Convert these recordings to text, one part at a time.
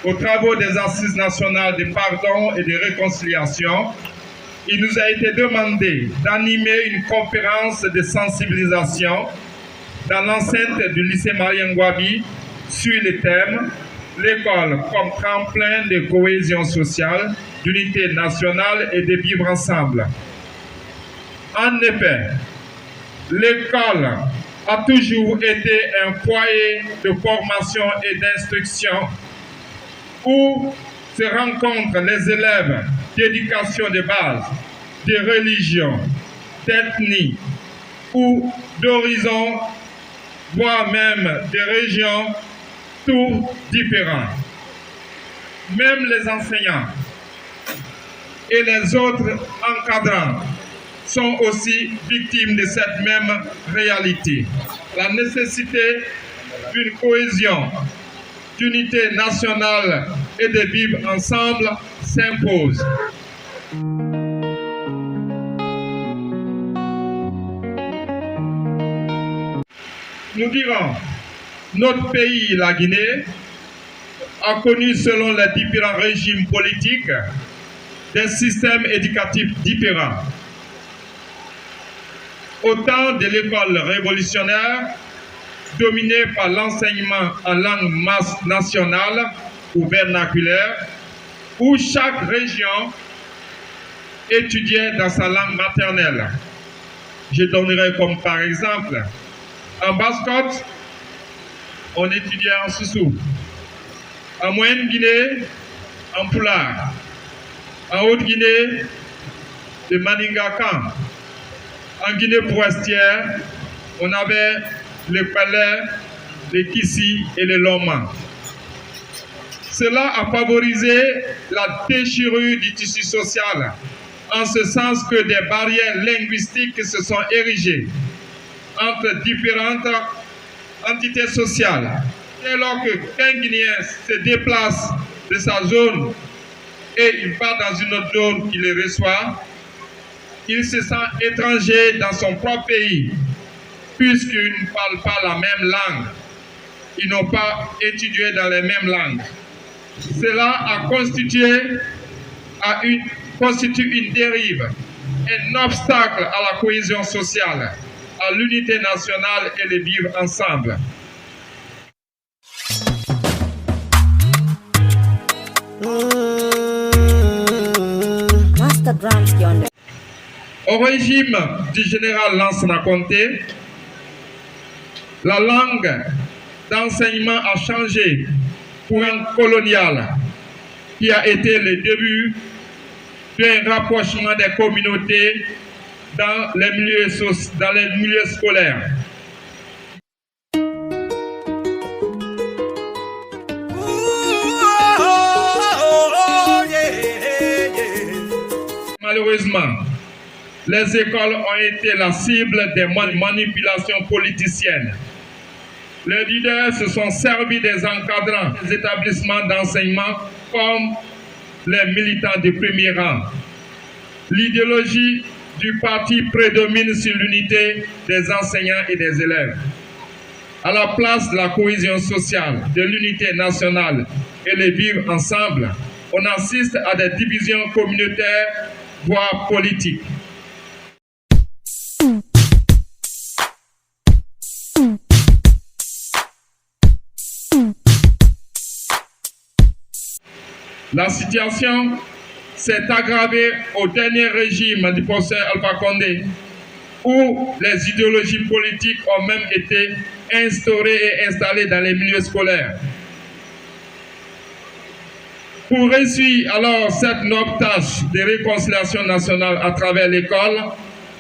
aux travaux des Assises nationales de pardon et de réconciliation, il nous a été demandé d'animer une conférence de sensibilisation dans l'enceinte du lycée Marien Ngouabi sur le thème « L'école comme tremplin de cohésion sociale, d'unité nationale et de vivre ensemble ». En effet, l'école a toujours été un foyer de formation et d'instruction où se rencontrent les élèves d'éducation de base, de religion, d'ethnie ou d'horizons, voire même de régions, tous différents. Même les enseignants et les autres encadrants sont aussi victimes de cette même réalité. La nécessité d'une cohésion, d'unité nationale et de vivre ensemble s'impose. Nous dirons, notre pays, la Guinée, a connu selon les différents régimes politiques des systèmes éducatifs différents. Au temps de l'école révolutionnaire, dominée par l'enseignement en langue nationale ou vernaculaire, où chaque région étudiait dans sa langue maternelle. Je donnerai comme par exemple, en Basse-Côte, on étudiait en Soussou. En Moyenne-Guinée, en Pulaar. En Haute-Guinée, le Maningakan. En Guinée forestière, on avait le Palais, le Kissi et le Loma. Cela a favorisé la déchirure du tissu social, en ce sens que des barrières linguistiques se sont érigées entre différentes entités sociales. Dès lors qu'un Guinéen se déplace de sa zone et il va dans une autre zone qui le reçoit, il se sent étranger dans son propre pays, puisqu'ils ne parlent pas la même langue. Ils n'ont pas étudié dans les mêmes langues. Cela a constitue une dérive, un obstacle à la cohésion sociale, à l'unité nationale et le vivre ensemble. Au régime du général Lansana Conté, la langue d'enseignement a changé pour un colonial qui a été le début d'un rapprochement des communautés dans les milieux scolaires. Malheureusement, les écoles ont été la cible des manipulations politiciennes. Les leaders se sont servis des encadrants des établissements d'enseignement comme les militants de premier rang. L'idéologie du parti prédomine sur l'unité des enseignants et des élèves. À la place de la cohésion sociale, de l'unité nationale et le vivre ensemble, on assiste à des divisions communautaires, voire politiques. La situation s'est aggravée au dernier régime du professeur Alpha Condé, où les idéologies politiques ont même été instaurées et installées dans les milieux scolaires. Pour réussir alors cette noble tâche de réconciliation nationale à travers l'école,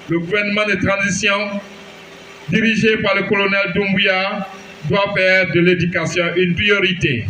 le gouvernement de transition, dirigé par le colonel Doumbouya, doit faire de l'éducation une priorité.